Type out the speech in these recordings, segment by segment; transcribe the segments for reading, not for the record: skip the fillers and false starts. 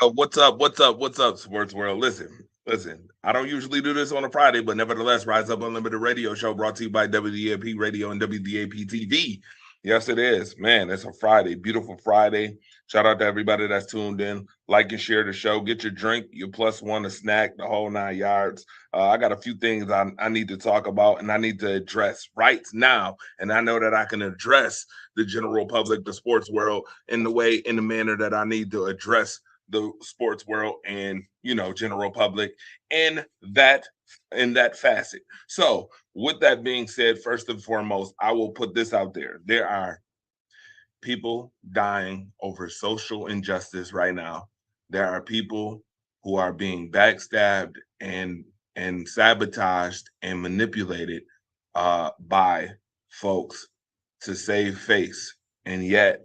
What's up? What's up? What's up, sports world? Listen. I don't usually do this on a Friday, but nevertheless, Rise Up Unlimited Radio Show brought to you by WDAP Radio and WDAP TV. Yes, it is. Man, it's a Friday. Beautiful Friday. Shout out to everybody that's tuned in. Like and share the show. Get your drink, your plus one, a snack, the whole 9 yards. I got a few things I need to talk about and I need to address right now. And I know that I can address the general public, the sports world, in the manner that I need to address the sports world and general public in that in that facet. So with that being said, first and foremost, I will put this out there. There are people dying over social injustice right now. There are people who are being backstabbed and sabotaged and manipulated by folks to save face, and yet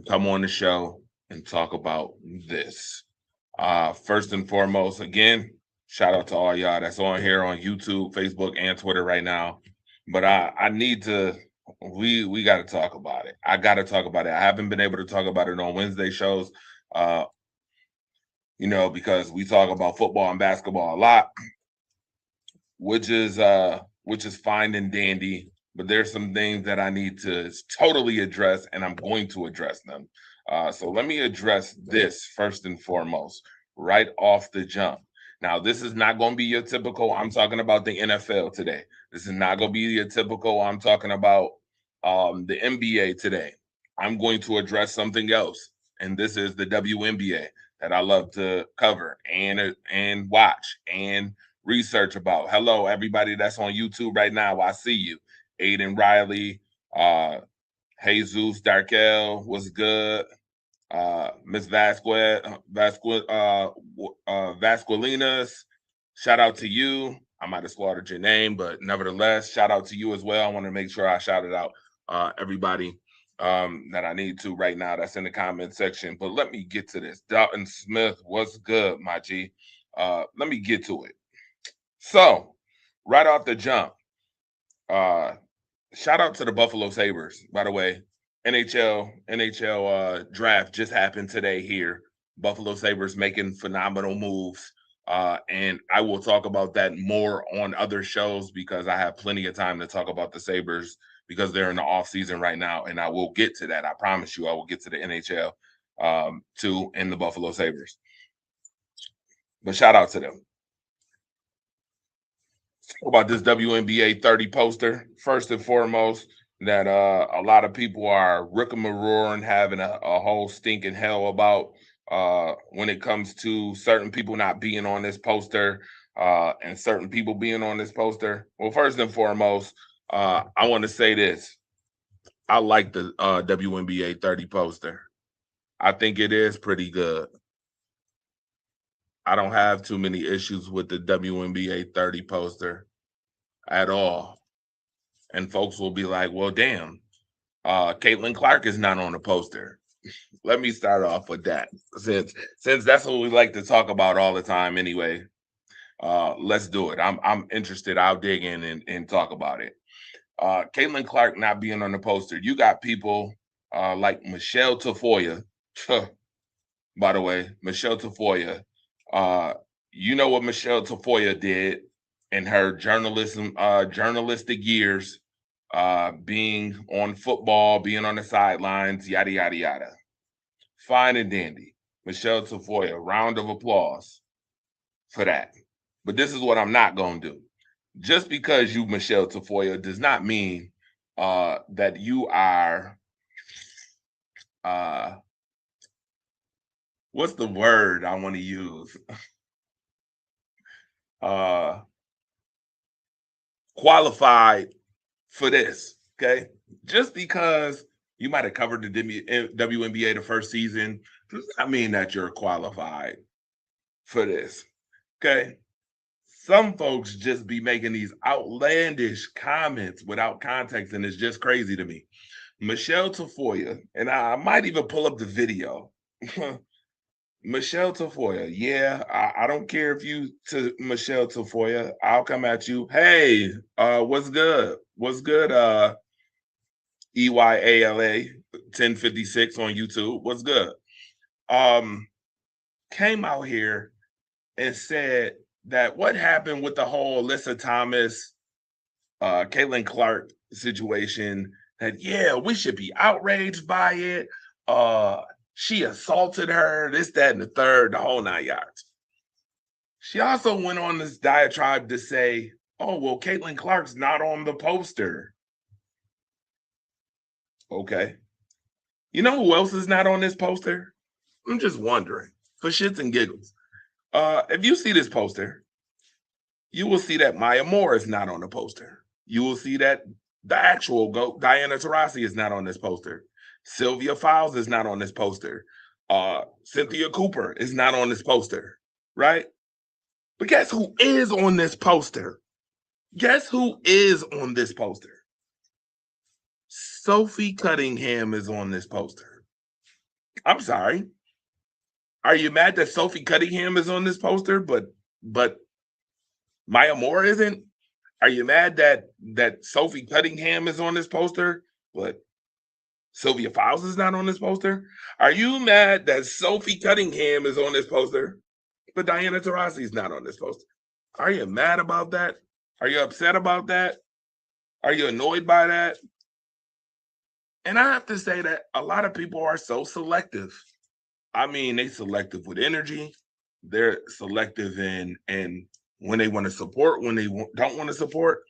come on the show and talk about this. First and foremost, again, shout out to all y'all that's on here on YouTube, Facebook, and Twitter right now. But I need to we got to talk about it. I got to talk about it. I haven't been able to talk about it on Wednesday shows, uh, because we talk about football and basketball a lot, which is fine and dandy. But there's some things that I need to totally address, and I'm going to address them. So let me address this first and foremost, right off the jump. Now, this is not going to be your typical. I'm talking about the NFL today. This is not going to be your typical. I'm talking about the NBA today. I'm going to address something else, and this is the WNBA that I love to cover and watch and research about. Hello, everybody that's on YouTube right now. I see you. Aiden Riley, uh, Jesus Darkel, what's good? Miss Vasquelinas, shout out to you. I might have slaughtered your name, but nevertheless, shout out to you as well. I want to make sure I shouted out everybody that I need to right now that's in the comment section. But let me get to this. Dalton Smith, what's good, my G? Let me get to it. So, right off the jump, uh, shout out to the Buffalo Sabres, by the way. NHL draft just happened today here. Buffalo Sabres making phenomenal moves. And I will talk about that more on other shows because I have plenty of time to talk about the Sabres because they're in the off season right now. And I will get to that. I promise you, I will get to the NHL too in the Buffalo Sabres. But shout out to them. Talk about this WNBA 30 poster. First and foremost, that a lot of people are roaring, having a whole stinking hell about when it comes to certain people not being on this poster and certain people being on this poster. Well, first and foremost, I want to say this. I like the WNBA 30 poster. I think it is pretty good. I don't have too many issues with the WNBA 30 poster at all. And folks will be like, well, damn, Caitlin Clark is not on the poster. Let me start off with that. Since that's what we like to talk about all the time anyway. Let's do it. I'm interested. I'll dig in and talk about it. Caitlin Clark not being on the poster. You got people like Michelle Tafoya. By the way, Michelle Tafoya. Uh, you know what Michelle Tafoya did in her journalistic years, being on football, being on the sidelines, yada yada yada. Fine and dandy. Michelle Tafoya, round of applause for that. But this is what I'm not gonna do. Just because you Michelle Tafoya does not mean that you are uh what's the word I want to use? Uh Qualified for this. Okay. Just because you might have covered the WNBA the first season does not mean that you're qualified for this. Okay. Some folks just be making these outlandish comments without context, and it's just crazy to me. Michelle Tafoya, and I might even pull up the video. Michelle Tafoya, yeah, I don't care if you to Michelle Tafoya, I'll come at you. Hey, what's good? What's good? EYALA 1056 on YouTube. What's good? um, came out here and said that what happened with the whole Alyssa Thomas, Caitlin Clark situation, that yeah, we should be outraged by it. She assaulted her, this, that, and the third, the whole 9 yards. She also went on this diatribe to say, oh, well, Caitlin Clark's not on the poster. Okay. You know who else is not on this poster? I'm just wondering, for shits and giggles. If you see this poster, you will see that Maya Moore is not on the poster. You will see that the actual GOAT, Diana Taurasi, is not on this poster. Sylvia Fowles is not on this poster. Cynthia Cooper is not on this poster, right? But guess who is on this poster? Guess who is on this poster? Sophie Cunningham is on this poster. I'm sorry. Are you mad that Sophie Cunningham is on this poster, but Maya Moore isn't? Are you mad that Sophie Cunningham is on this poster, but Sylvia Fowles is not on this poster? Are you mad that Sophie Cunningham is on this poster, but Diana Taurasi is not on this poster? Are you mad about that? Are you upset about that? Are you annoyed by that? And I have to say that a lot of people are so selective. I mean, they selective with energy. They're selective in when they want to support, when they don't want to support.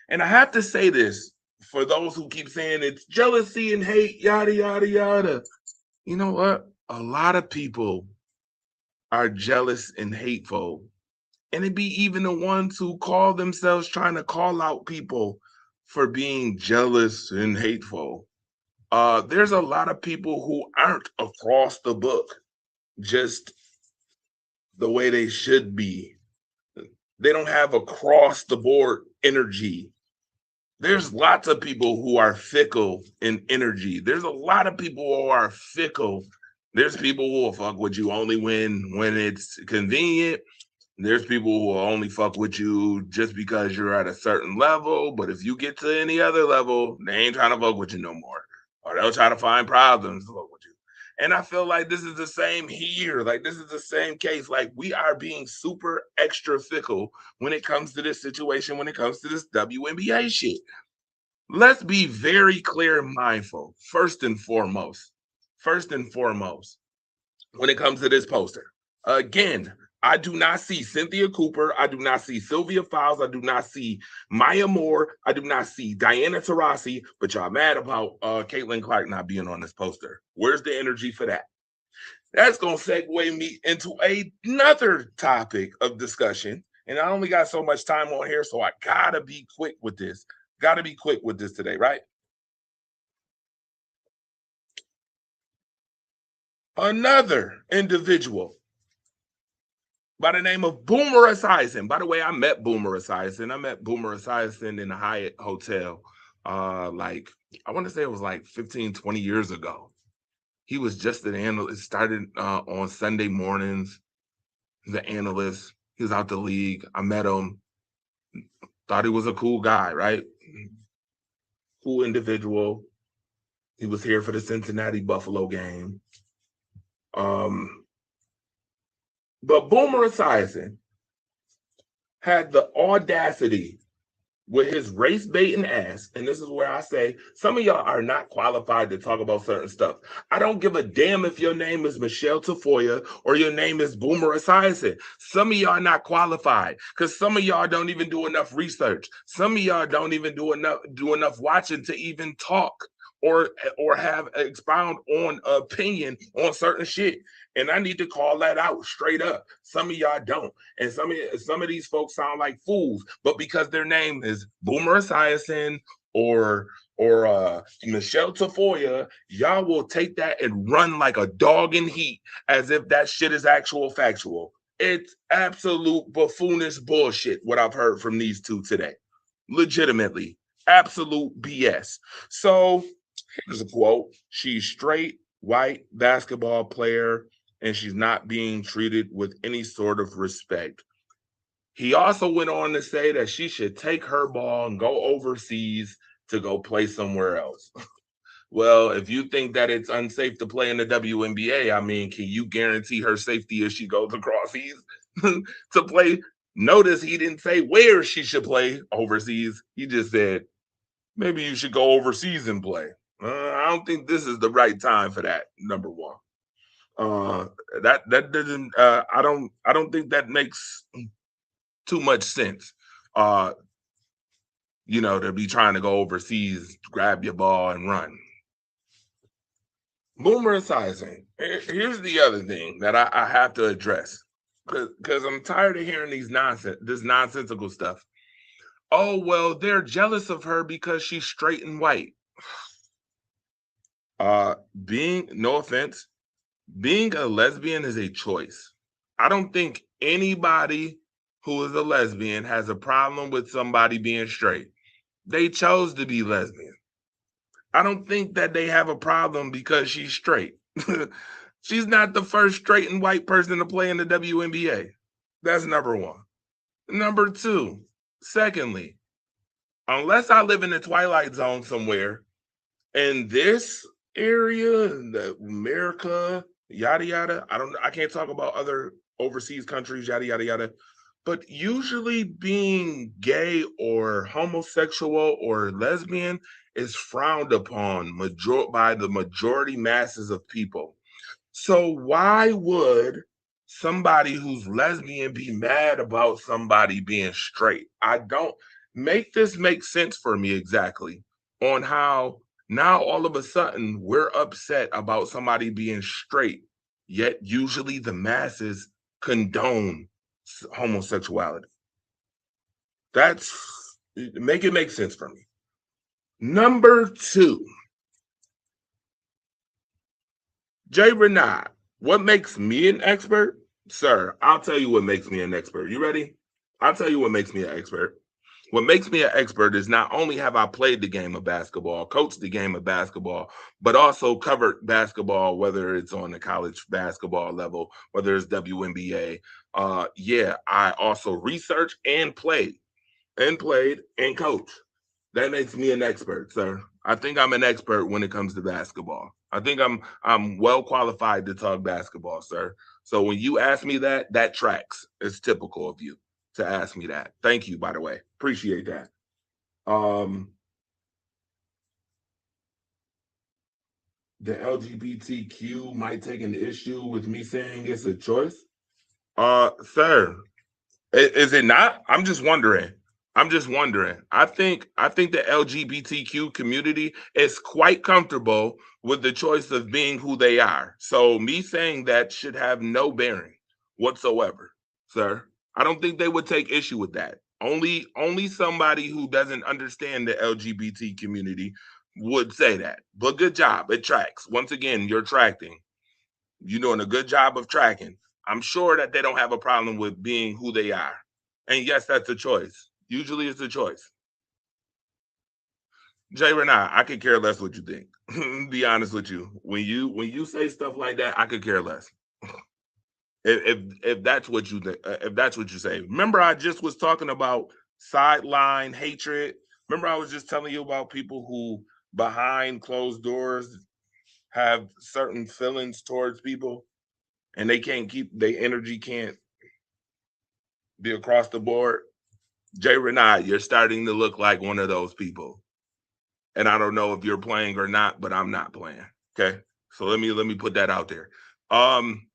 And I have to say this for those who keep saying it's jealousy and hate, yada, yada, yada. You know what? A lot of people are jealous and hateful. And it be even the ones who call themselves trying to call out people for being jealous and hateful. There's a lot of people who aren't across the book, just the way they should be. They don't have across the board energy. There's lots of people who are fickle in energy. There's a lot of people who are fickle. There's people who will fuck with you only when it's convenient. There's people who will only fuck with you just because you're at a certain level. But if you get to any other level, they ain't trying to fuck with you no more. Or they'll try to find problems to fuck with you. And I feel like this is the same here. Like, this is the same case. Like, we are being super extra fickle when it comes to this situation, when it comes to this WNBA shit. Let's be very clear and mindful. First and foremost, when it comes to this poster, again, I do not see Cynthia Cooper. I do not see Sylvia Fowles. I do not see Maya Moore. I do not see Diana Taurasi. But y'all mad about Caitlin Clark not being on this poster. Where's the energy for that? That's going to segue me into another topic of discussion. And I only got so much time on here, so I got to be quick with this. Got to be quick with this today, right? Another individual by the name of Boomer Esiason. By the way, I met Boomer Esiason. I met Boomer Esiason in the Hyatt Hotel. Like, I want to say it was like 15, 20 years ago. He was just an analyst, started on Sunday mornings, the analyst. He was out the league. I met him. Thought he was a cool guy, right? Cool individual. He was here for the Cincinnati Buffalo game. But Boomer Esiason had the audacity with his race baiting ass, and this is where I say some of y'all are not qualified to talk about certain stuff. I don't give a damn if your name is Michelle Tafoya or your name is Boomer Esiason. Some of y'all not qualified because some of y'all don't even do enough research. Some of y'all don't even do enough watching to even talk or have expound on opinion on certain shit. And I need to call that out straight up. Some of y'all don't. And some of these folks sound like fools, but because their name is Boomer Esiason or Michelle Tafoya, y'all will take that and run like a dog in heat as if that shit is actual factual. It's absolute buffoonish bullshit what I've heard from these two today. Legitimately, absolute BS. So here's a quote. She's straight, white basketball player, and she's not being treated with any sort of respect. He also went on to say that she should take her ball and go overseas to go play somewhere else. Well, if you think that it's unsafe to play in the WNBA, I mean, can you guarantee her safety if she goes across seas to play? Notice he didn't say where she should play overseas. He just said maybe you should go overseas and play. I don't think this is the right time for that. Number one, uh, that doesn't. I don't think that makes too much sense. Uh, to be trying to go overseas, grab your ball and run. Boomericizing. Here's the other thing that I have to address because I'm tired of hearing this nonsensical stuff. Oh well, they're jealous of her because she's straight and white. Being no offense, being a lesbian is a choice. I don't think anybody who is a lesbian has a problem with somebody being straight. They chose to be lesbian. I don't think that they have a problem because she's straight. She's not the first straight and white person to play in the WNBA. That's number one. Number two, secondly, unless I live in the Twilight Zone somewhere, in this area, the America, yada yada. I can't talk about other overseas countries, yada yada yada. But usually being gay or homosexual or lesbian is frowned upon by the majority masses of people. So why would somebody who's lesbian be mad about somebody being straight? I don't make this make sense for me exactly on how now all of a sudden we're upset about somebody being straight, yet usually the masses condone homosexuality. That's make it make sense for me. Number two, Jay Renard, what makes me an expert? Sir, I'll tell you what makes me an expert. You ready? I'll tell you what makes me an expert. What makes me an expert is not only have I played the game of basketball, coached the game of basketball, but also covered basketball, whether it's on the college basketball level, whether it's WNBA. Yeah, I also researched and coached. That makes me an expert, sir. I think I'm an expert when it comes to basketball. I think I'm well qualified to talk basketball, sir. So when you ask me that, that tracks. It's typical of you to ask me that. Thank you, by the way. Appreciate that. Um, the LGBTQ might take an issue with me saying it's a choice. Sir, is it not? I'm just wondering. I'm just wondering. I think the LGBTQ community is quite comfortable with the choice of being who they are. So me saying that should have no bearing whatsoever, sir. I don't think they would take issue with that. Only somebody who doesn't understand the LGBT community would say that. But good job. It tracks. Once again, you're tracking. You're doing a good job of tracking. I'm sure that they don't have a problem with being who they are. And yes, that's a choice. Usually it's a choice. Jay Renai, I could care less what you think. Be honest with you. When you say stuff like that, I could care less. If that's what you think, if that's what you say. Remember, I just was talking about sideline hatred. Remember, I was just telling you about people who behind closed doors have certain feelings towards people and they can't keep their energy can't be across the board. Jay Renai, you're starting to look like one of those people. And I don't know if you're playing or not, but I'm not playing. Okay. So let me put that out there. Um,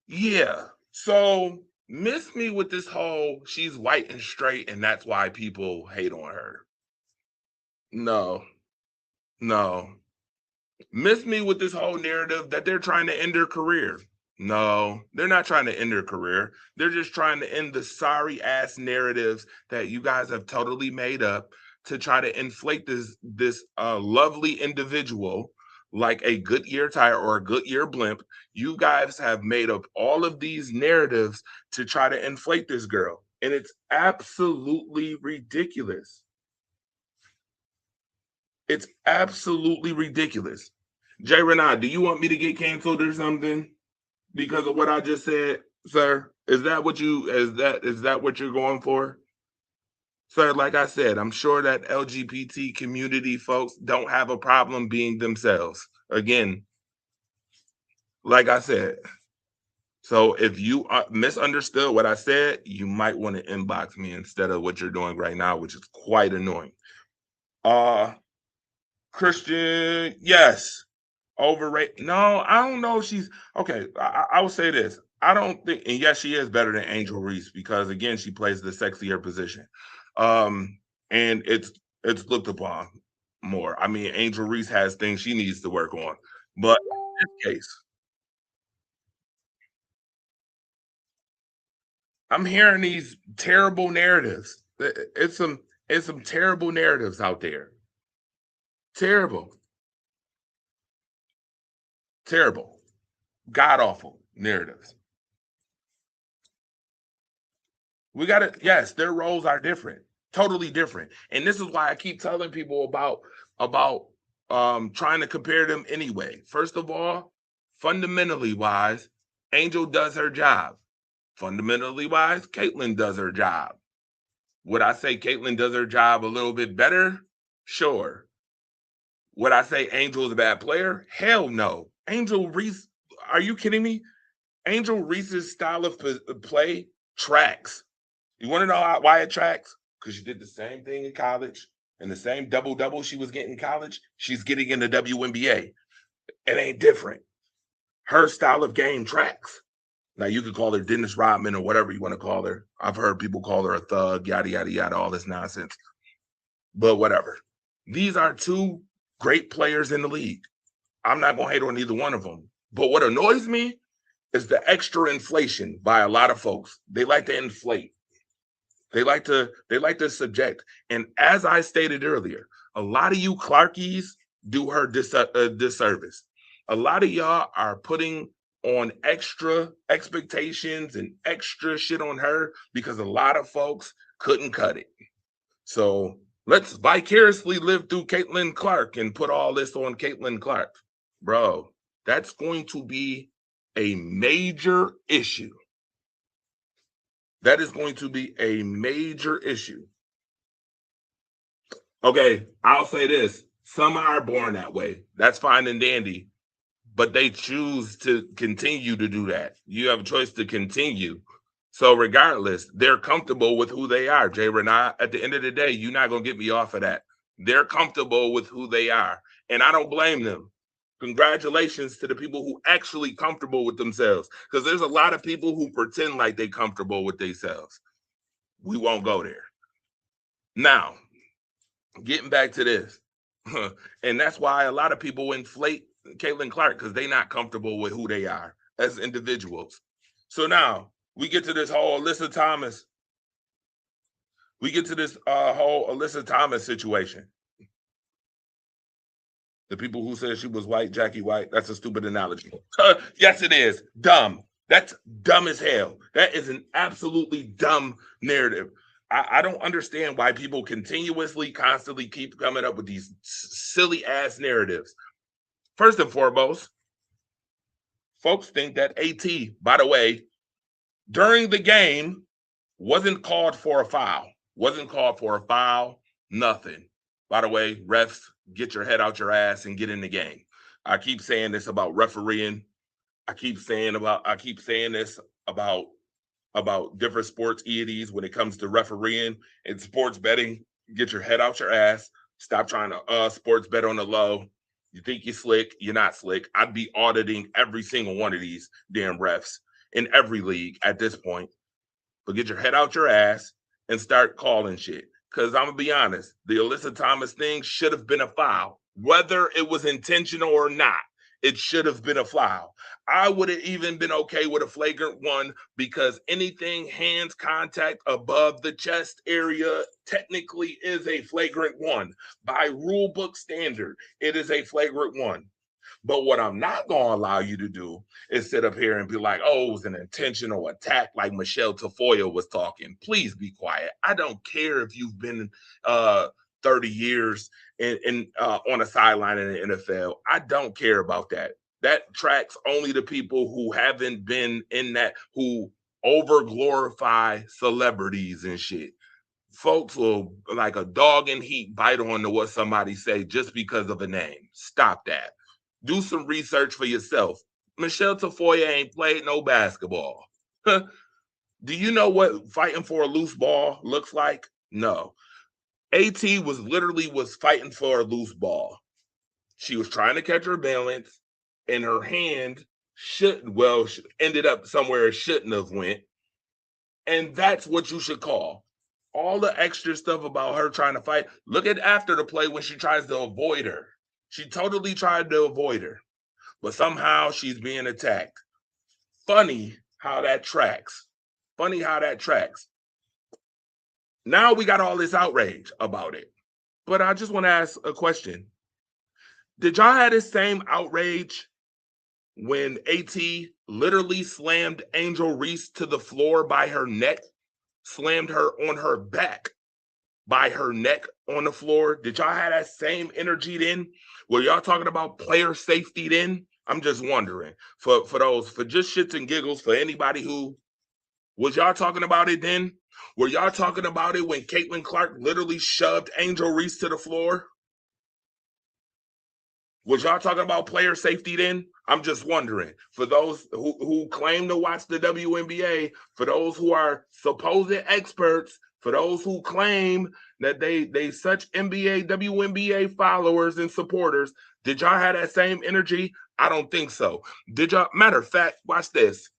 yeah. So miss me with this whole she's white and straight, and that's why people hate on her. No, no. Miss me with this whole narrative that they're trying to end her career. No, they're not trying to end her career. They're just trying to end the sorry ass narratives that you guys have totally made up to try to inflate this lovely individual like a Goodyear tire or a Goodyear blimp. You guys have made up all of these narratives to try to inflate this girl, and it's absolutely ridiculous. It's absolutely ridiculous. Jay Renai, do you want me to get canceled or something because of what I just said, sir? Is that what you're going for? Sir, like I said, I'm sure that LGBT community folks don't have a problem being themselves. Again, like I said, so if you misunderstood what I said, you might want to inbox me instead of what you're doing right now, which is quite annoying. Uh Christian, yes. Overrated. No, I don't know if she's okay. I will say this. I don't think, and yes, she is better than Angel Reese because again, she plays the sexier position. Um, and it's looked upon more. I mean, Angel Reese has things she needs to work on, but in this case, I'm hearing these terrible narratives. It's some terrible narratives out there. Terrible, terrible, god awful narratives. We got to, yes, their roles are different, totally different. And this is why I keep telling people about trying to compare them anyway. First of all, fundamentally wise, Angel does her job. Fundamentally wise, Caitlyn does her job. Would I say Caitlyn does her job a little bit better? Sure. Would I say Angel is a bad player? Hell no. Angel Reese, are you kidding me? Angel Reese's style of play tracks. You want to know why it tracks? Because she did the same thing in college and the same double double she was getting in college, she's getting in the WNBA. It ain't different. Her style of game tracks. Now you could call her Dennis Rodman or whatever you want to call her. I've heard people call her a thug, yada yada yada, all this nonsense. But whatever. These are two great players in the league. I'm not gonna hate on either one of them. But what annoys me is the extra inflation by a lot of folks. They like to inflate. They like to subject. And as I stated earlier, a lot of you Clarkies do her disservice. A lot of y'all are putting on extra expectations and extra shit on her because a lot of folks couldn't cut it. So let's vicariously live through Caitlin Clark and put all this on Caitlin Clark. Bro, that's going to be a major issue. That is going to be a major issue. Okay, I'll say this. Some are born that way. That's fine and dandy, but they choose to continue to do that. You have a choice to continue. So regardless, they're comfortable with who they are. Jay Renat, at the end of the day, you're not gonna get me off of that. They're comfortable with who they are. And I don't blame them. Congratulations to the people who actually comfortable with themselves. Because there's a lot of people who pretend like they comfortable with themselves. We won't go there. Now, getting back to this, and that's why a lot of people inflate Caitlin Clark because they're not comfortable with who they are as individuals. So now we get to this whole Alyssa Thomas. We get to this whole Alyssa Thomas situation. The people who said she was white, Jackie White, that's a stupid analogy. Yes, it is. Dumb. That's dumb as hell. That is an absolutely dumb narrative. I don't understand why people continuously, constantly keep coming up with these silly ass narratives. First and foremost, folks think that AT, by the way, during the game, wasn't called for a foul. Wasn't called for a foul, nothing. By the way, refs, get your head out your ass and get in the game. I keep saying this about refereeing. I keep saying this about different sports EDs when it comes to refereeing and sports betting. Get your head out your ass. Stop trying to sports bet on the low. You think you're slick, you're not slick. I'd be auditing every single one of these damn refs in every league at this point. But get your head out your ass and start calling shit. Because I'm gonna be honest, the Alyssa Thomas thing should have been a foul, whether it was intentional or not. It should have been a foul. I would have even been okay with a flagrant one because anything hands contact above the chest area technically is a flagrant one. By rule book standard, it is a flagrant one. But what I'm not going to allow you to do is sit up here and be like, oh, it was an intentional attack like Michelle Tafoya was talking. Please be quiet. I don't care if you've been 30 years on a sideline in the NFL. I don't care about that. That tracks only the people who haven't been in that, who over glorify celebrities and shit. folks will, like a dog in heat, bite on to what somebody say just because of a name. Stop that. Do some research for yourself. Michelle Tafoya ain't played no basketball. Do you know what fighting for a loose ball looks like? No. AT was fighting for a loose ball. She was trying to catch her balance, and her hand ended up somewhere it shouldn't have went. And that's what you should call. All the extra stuff about her trying to fight. Look at after the play when she tries to avoid her. She totally tried to avoid her, but somehow she's being attacked. Funny how that tracks. Funny how that tracks. Now we got all this outrage about it. But I just want to ask a question. Did y'all have this same outrage when AT literally slammed Angel Reese to the floor by her neck, slammed her on her back by her neck on the floor? Did y'all have that same energy then? Were y'all talking about player safety then? I'm just wondering. For just shits and giggles, for anybody who was y'all talking about it then? Were y'all talking about it when Caitlin Clark literally shoved Angel Reese to the floor? Was y'all talking about player safety then? I'm just wondering. For those who claim to watch the WNBA, for those who are supposed experts, for those who claim that they such NBA, WNBA followers and supporters, did y'all have that same energy? I don't think so. Did y'all? Matter of fact, watch this.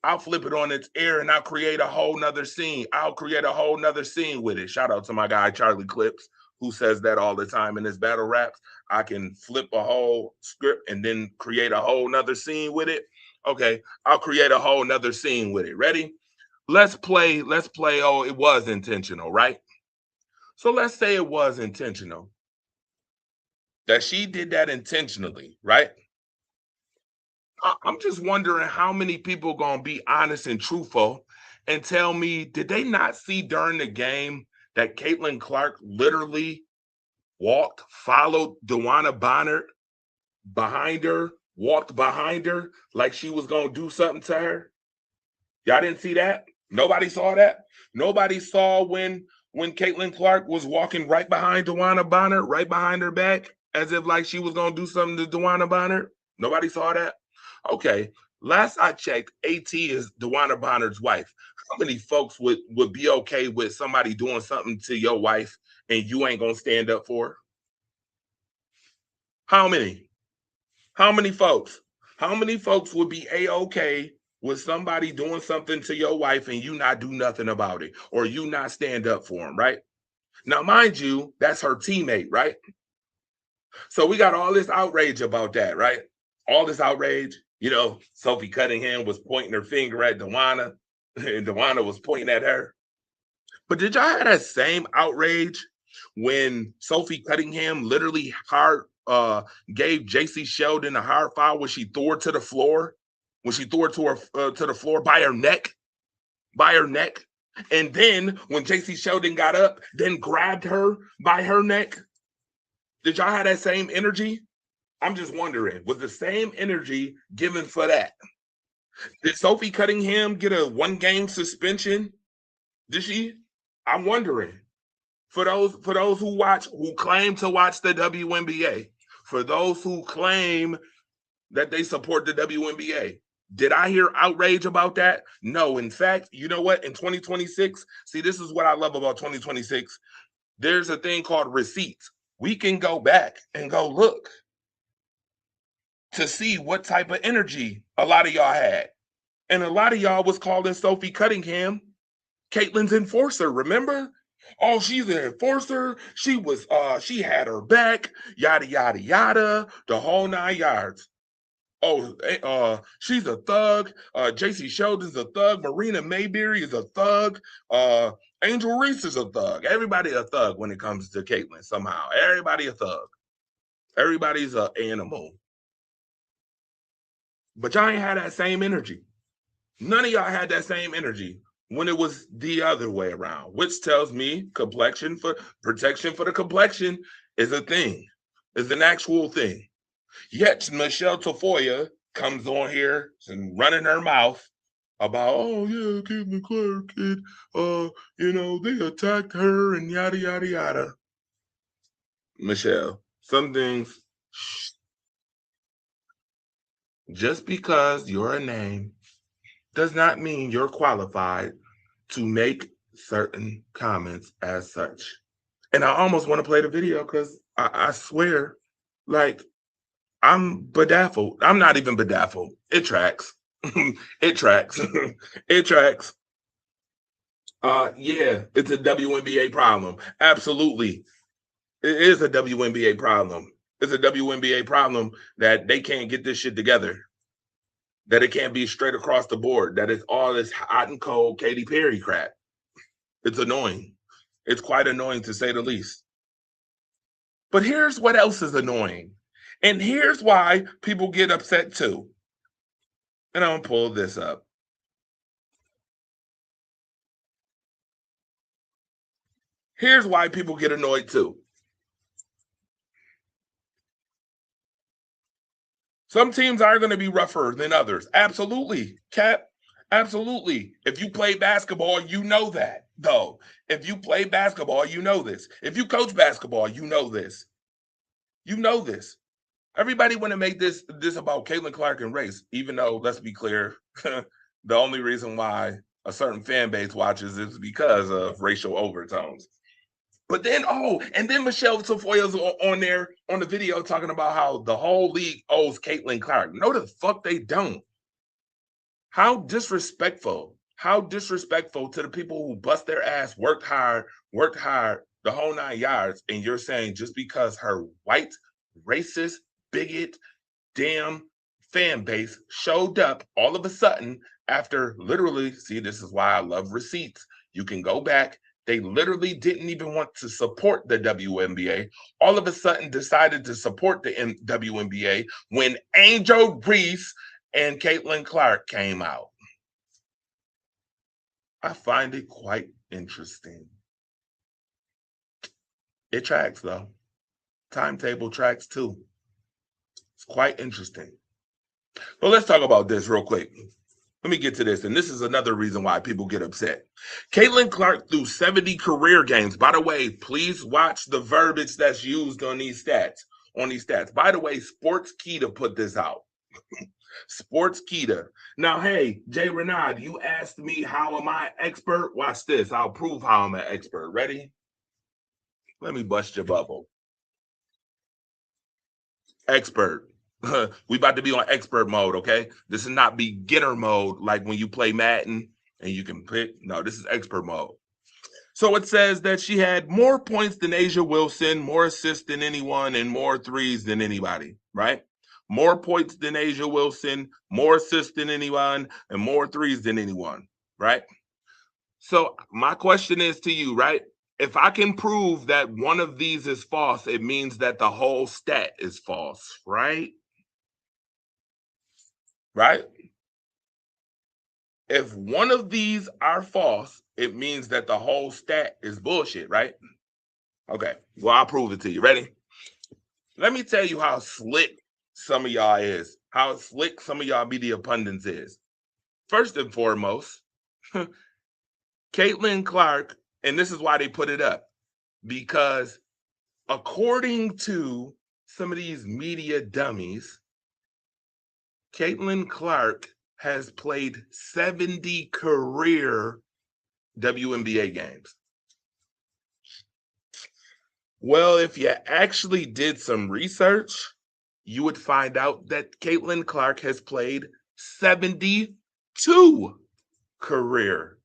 I'll flip it on its ear and I'll create a whole nother scene. I'll create a whole nother scene with it. Shout out to my guy, Charlie Clips, who says that all the time in his battle raps. I can flip a whole script and then create a whole nother scene with it. Okay, I'll create a whole nother scene with it. Ready? Let's play. Oh, it was intentional, right? So let's say it was intentional. That she did that intentionally, right? I'm just wondering how many people gonna be honest and truthful and tell me, did they not see during the game that Caitlin Clark literally followed Dewana Bonner behind her, walked behind her like she was gonna do something to her? Y'all didn't see that? Nobody saw that? Nobody saw when Caitlin Clark was walking right behind Dewana Bonner, right behind her back, as if like she was gonna do something to Dewana Bonner? Nobody saw that? Okay. Last I checked, AT is Dewana Bonner's wife. How many folks would be okay with somebody doing something to your wife and you ain't gonna stand up for her? How many? How many folks? How many folks would be a-okay with somebody doing something to your wife and you not do nothing about it, or you not stand up for them, right? Now, mind you, that's her teammate, right? So we got all this outrage about that, right? All this outrage. Sophie Cunningham was pointing her finger at Dewana, and Dewana was pointing at her. But did y'all have that same outrage when Sophie Cunningham literally gave JC Sheldon a hard foul when she threw her to the floor? When she threw her to the floor by her neck? By her neck? And then when JC Sheldon got up, then grabbed her by her neck? Did y'all have that same energy? I'm just wondering, was the same energy given for that? Did Sophie Cunningham get a 1-game suspension? Did she? I'm wondering. For those who claim to watch the WNBA, for those who claim that they support the WNBA, did I hear outrage about that? No. In fact, you know what? In 2026, see, this is what I love about 2026. There's a thing called receipts. We can go back and go look to see what type of energy a lot of y'all had. And a lot of y'all was calling Sophie Cunningham Caitlin's enforcer, remember? Oh, she's an enforcer. She had her back, yada, yada, yada, the whole 9 yards. Oh, she's a thug. JC Sheldon's a thug. Marina Mayberry is a thug. Angel Reese is a thug. Everybody a thug when it comes to Caitlin somehow. Everybody a thug. Everybody's an animal. But y'all ain't had that same energy. None of y'all had that same energy when it was the other way around, which tells me protection for the complexion is a thing, is an actual thing. Yet Michelle Tafoya comes on here and running her mouth about, oh yeah, Caitlin Clark, they attacked her and yada yada yada. Michelle, some things, just because you're a name does not mean you're qualified to make certain comments as such. And I almost want to play the video because I swear, like, I'm bedazzled. I'm not even bedazzled. It tracks. It tracks. It tracks. Yeah, it's a WNBA problem. Absolutely. It is a WNBA problem. It's a WNBA problem that they can't get this shit together. That it can't be straight across the board. That it's all this hot and cold Katy Perry crap. It's annoying. It's quite annoying to say the least. But here's what else is annoying. And here's why people get upset too. And I'm going to pull this up. Here's why people get annoyed too. Some teams are going to be rougher than others. Absolutely. Cap, absolutely. If you play basketball, you know that, though. If you play basketball, you know this. If you coach basketball, you know this. You know this. Everybody want to make this about Caitlin Clark and race, even though, let's be clear, the only reason why a certain fan base watches is because of racial overtones. But then, and then Michelle Tafoya's on there on the video talking about how the whole league owes Caitlin Clark. No, the fuck they don't. How disrespectful. How disrespectful to the people who bust their ass, worked hard, the whole 9 yards, and you're saying just because her white, racist, bigot, damn fan base showed up all of a sudden after literally, see, this is why I love receipts. You can go back. They literally didn't even want to support the WNBA. All of a sudden decided to support the WNBA when Angel Reese and Caitlin Clark came out. I find it quite interesting. It tracks, though. Timetable tracks, too. It's quite interesting. But let's talk about this real quick. Let me get to this. And this is another reason why people get upset. Caitlin Clark threw 70 career games. By the way, please watch the verbiage that's used on these stats. By the way, Sportskeeda put this out. Sportskeeda. Now, hey, Jay Renard, you asked me how am I expert? Watch this. I'll prove how I'm an expert. Ready? Let me bust your bubble. Expert. We about to be on expert mode, okay? This is not beginner mode like when you play Madden and you can pick. No, this is expert mode. So it says that she had more points than A'ja Wilson, more assists than anyone, and more threes than anybody, right? More points than A'ja Wilson, more assists than anyone, and more threes than anyone, right? So my question is to you, right? If I can prove that one of these is false, it means that the whole stat is false, right? Right? If one of these are false, it means that the whole stat is bullshit, right? Okay, well, I'll prove it to you. Ready? Let me tell you how slick some of y'all is, how slick some of y'all media pundits is. First and foremost, Caitlin Clark, and this is why they put it up, because according to some of these media dummies, Caitlin Clark has played 70 career WNBA games. Well, if you actually did some research, you would find out that Caitlin Clark has played 72 career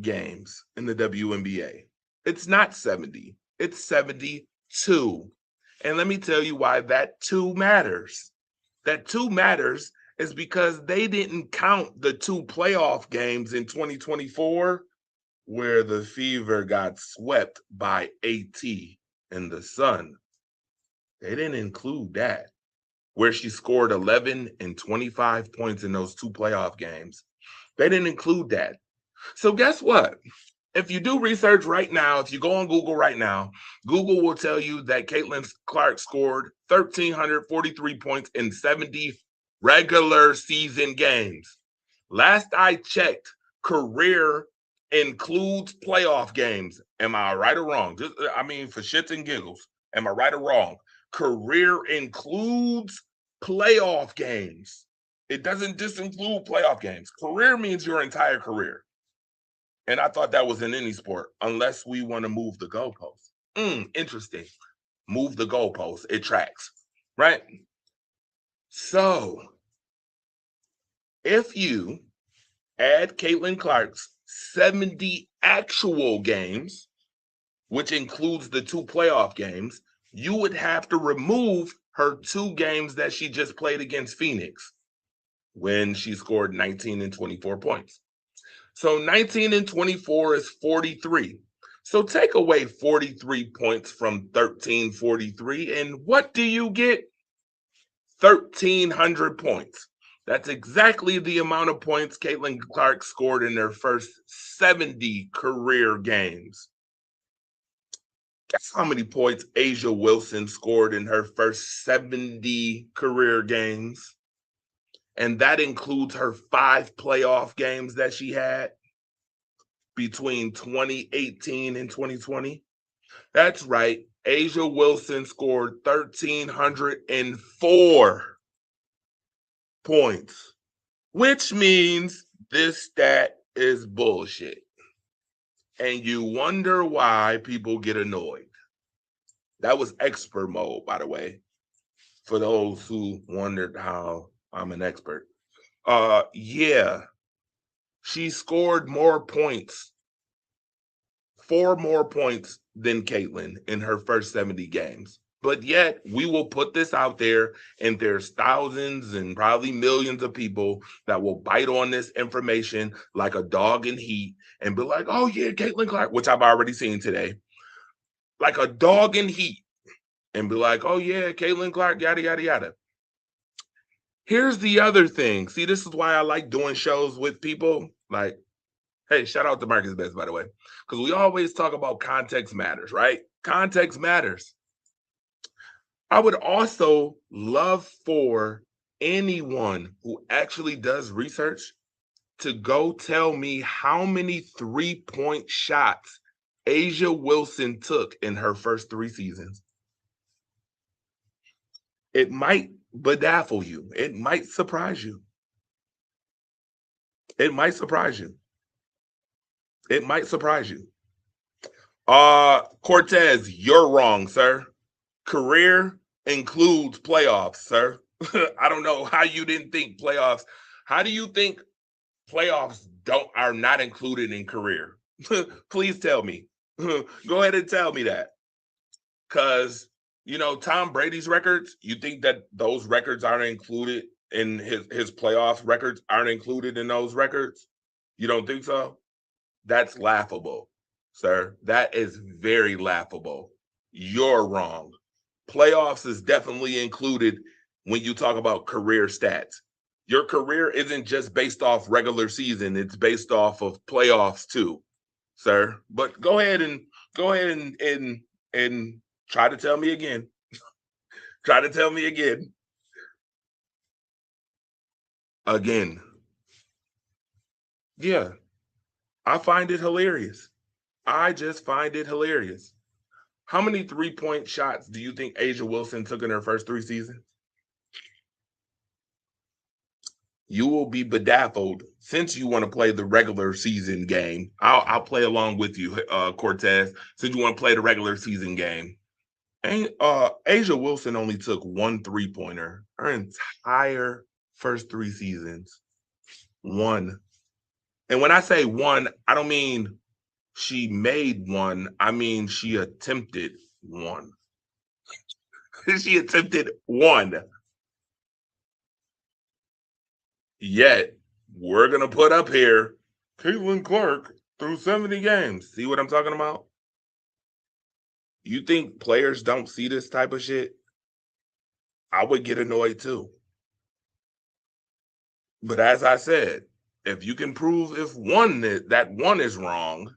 games in the WNBA. It's not 70, it's 72. And let me tell you why that 2 matters. That 2 matters is because they didn't count the 2 playoff games in 2024 where the Fever got swept by AT and the Sun. They didn't include that, where she scored 11 and 25 points in those 2 playoff games. They didn't include that. So guess what? If you do research right now, if you go on Google right now, Google will tell you that Caitlin Clark scored 1,343 points in 70 regular season games. Last I checked, career includes playoff games. Am I right or wrong? Just, I mean, for shits and giggles, am I right or wrong? Career includes playoff games. It doesn't just include playoff games. Career means your entire career. And I thought that was in any sport, unless we want to move the goalposts. Interesting. Move the goalposts. It tracks, right? So if you add Caitlin Clark's 70 actual games, which includes the 2 playoff games, you would have to remove her 2 games that she just played against Phoenix when she scored 19 and 24 points. So 19 and 24 is 43. So take away 43 points from 1343, and what do you get? 1,300 points. That's exactly the amount of points Caitlin Clark scored in her first 70 career games. Guess how many points A'ja Wilson scored in her first 70 career games? And that includes her 5 playoff games that she had between 2018 and 2020. That's right. A'ja Wilson scored 1,304 points, which means this stat is bullshit. And you wonder why people get annoyed. That was expert mode, by the way, for those who wondered how I'm an expert. Yeah, she scored more points, 4 more points than Caitlin in her first 70 games. But yet, we will put this out there, and there's thousands and probably millions of people that will bite on this information like a dog in heat and be like, oh, yeah, Caitlin Clark, which I've already seen today, like a dog in heat, and be like, oh, yeah, Caitlin Clark, yada, yada, yada. Here's the other thing. See, this is why I like doing shows with people. Like, hey, shout out to Marcus Best, by the way, because we always talk about context matters, right? Context matters. I would also love for anyone who actually does research to go tell me how many 3-point shots A'ja Wilson took in her first 3 seasons. It might bedazzle you. It might surprise you. It might surprise you. It might surprise you. Cortez, you're wrong, sir. Career includes playoffs, sir. I don't know how you didn't think playoffs. How do you think playoffs are not included in career? Please tell me. Go ahead and tell me that. Because Tom Brady's records, you think that those records aren't included in his playoff records, aren't included in those records? You don't think so? That's laughable, sir. That is very laughable. You're wrong. Playoffs is definitely included when you talk about career stats. Your career isn't just based off regular season, it's based off of playoffs too, sir. But go ahead and try to tell me again. Try to tell me again. Again. Yeah. I find it hilarious. I just find it hilarious. How many 3-point shots do you think A'ja Wilson took in her first 3 seasons? You will be bedazzled since you want to play the regular season game. I'll play along with you, Cortez, since you want to play the regular season game. And A'ja Wilson only took 1 3-pointer her entire first 3 seasons. 1. And when I say 1, I don't mean she made 1. I mean she attempted 1. She attempted 1. Yet we're gonna put up here Caitlin Clark through 70 games. See what I'm talking about? You think players don't see this type of shit? I would get annoyed too. But as I said, if you can prove if that one is wrong,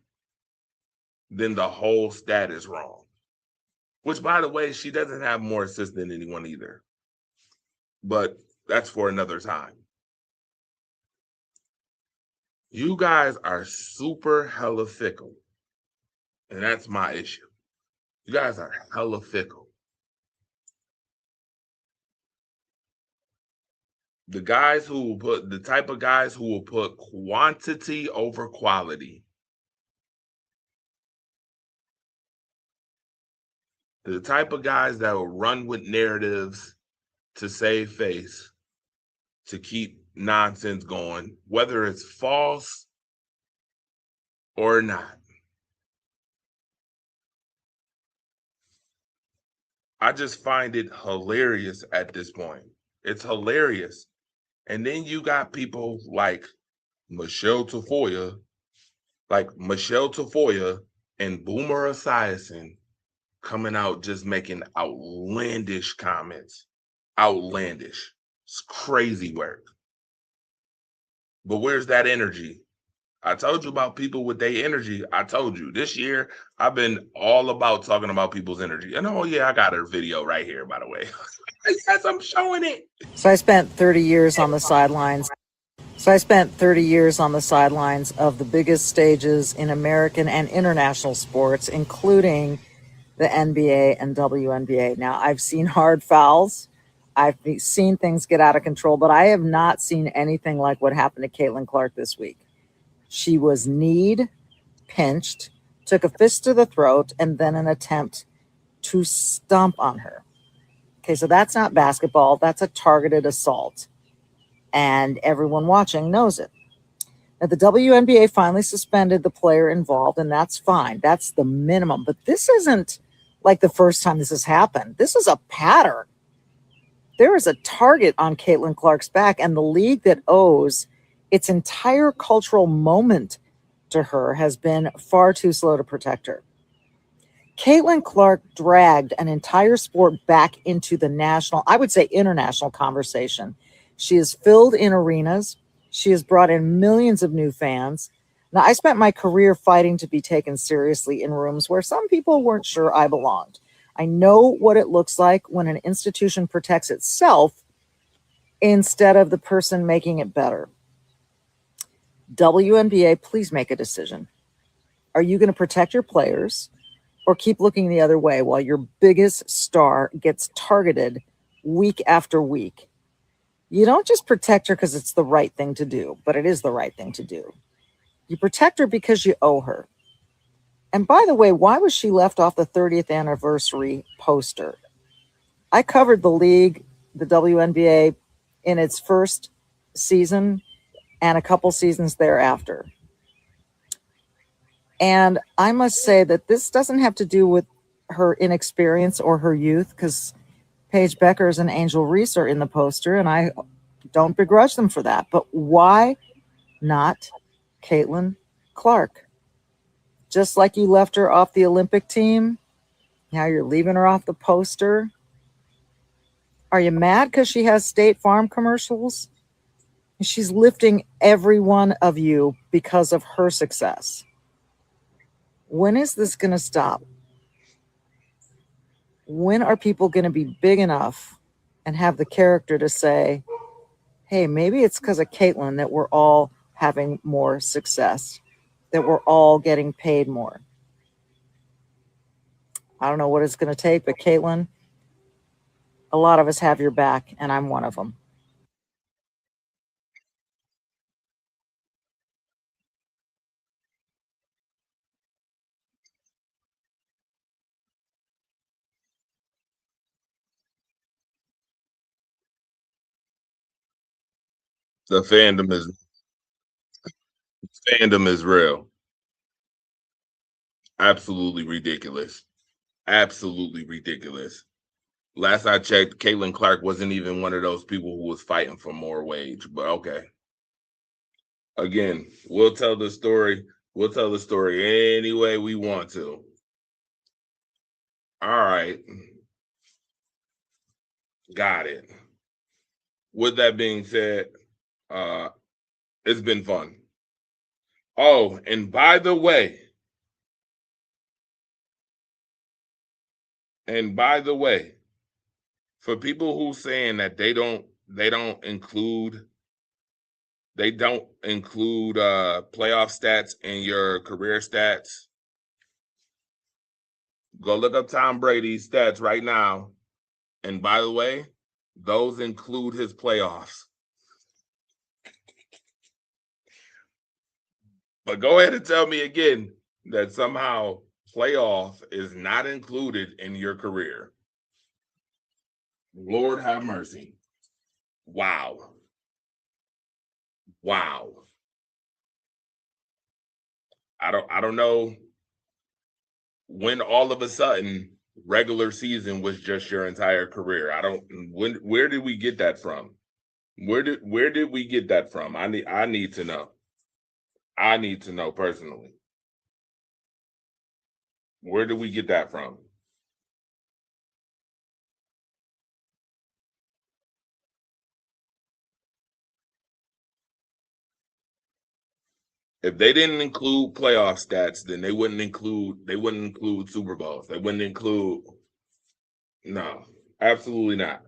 then the whole stat is wrong. Which, by the way, she doesn't have more assists than anyone either. But that's for another time. You guys are super hella fickle. And that's my issue. You guys are hella fickle. The type of guys who will put quantity over quality. The type of guys that will run with narratives to save face, to keep nonsense going, whether it's false or not. I just find it hilarious at this point. It's hilarious. And then you got people like Michelle Tafoya and Boomer Esiason coming out just making outlandish comments. Outlandish. It's crazy work. But where's that energy? I told you about people with their energy. I told you this year I've been all about talking about people's energy. And oh yeah, I got her video right here, by the way. Yes, I'm showing it. So I spent 30 years on the sidelines. Of the biggest stages in American and international sports, including the NBA and WNBA. Now, I've seen hard fouls. I've seen things get out of control, but I have not seen anything like what happened to Caitlin Clark this week. She was kneed, pinched, took a fist to the throat, and then an attempt to stomp on her. Okay, so that's not basketball. That's a targeted assault. And everyone watching knows it. Now, the WNBA finally suspended the player involved, and that's fine. That's the minimum. But this isn't like the first time this has happened. This is a pattern. There is a target on Caitlin Clark's back, and the league that owes its entire cultural moment to her has been far too slow to protect her. Caitlin Clark dragged an entire sport back into the national, I would say international conversation. She has filled in arenas. She has brought in millions of new fans. Now, I spent my career fighting to be taken seriously in rooms where some people weren't sure I belonged. I know what it looks like when an institution protects itself instead of the person making it better. WNBA, please make a decision. Are you going to protect your players or keep looking the other way while your biggest star gets targeted week after week? You don't just protect her because it's the right thing to do, but it is the right thing to do. You protect her because you owe her. And by the way, why was she left off the 30th anniversary poster? I covered the league, the WNBA, in its first season and a couple seasons thereafter. And I must say that this doesn't have to do with her inexperience or her youth, because Paige Beckers and Angel Reese are in the poster, and I don't begrudge them for that. But why not Caitlin Clark? Just like you left her off the Olympic team, now you're leaving her off the poster. Are you mad because she has State Farm commercials? She's lifting every one of you because of her success. When is this going to stop? When are people going to be big enough and have the character to say, hey, maybe it's because of Caitlin that we're all having more success, that we're all getting paid more? I don't know what it's going to take, but Caitlin, a lot of us have your back, and I'm one of them. The fandom is real. Absolutely ridiculous. Absolutely ridiculous. Last I checked, Caitlin Clark wasn't even one of those people who was fighting for more wage. But okay. Again, we'll tell the story. We'll tell the story any way we want to. All right. Got it. With that being said, it's been fun. Oh, and by the way, for people who saying that they don't include They don't include playoff stats in your career stats. Go look up Tom Brady's stats right now. And by the way, those include his playoffs. But go ahead and tell me again that somehow playoff is not included in your career. Lord have mercy. Wow. Wow. I don't know when all of a sudden regular season was just your entire career. Where did we get that from? Where did we get that from? I need to know. I need to know personally. Where did we get that from? If they didn't include playoff stats, then they wouldn't include Super Bowls. They wouldn't include. No, absolutely not.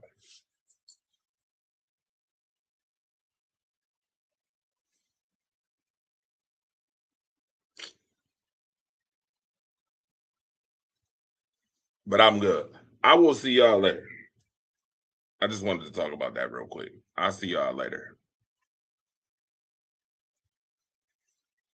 But I'm good. I will see y'all later. I just wanted to talk about that real quick. I'll see y'all later.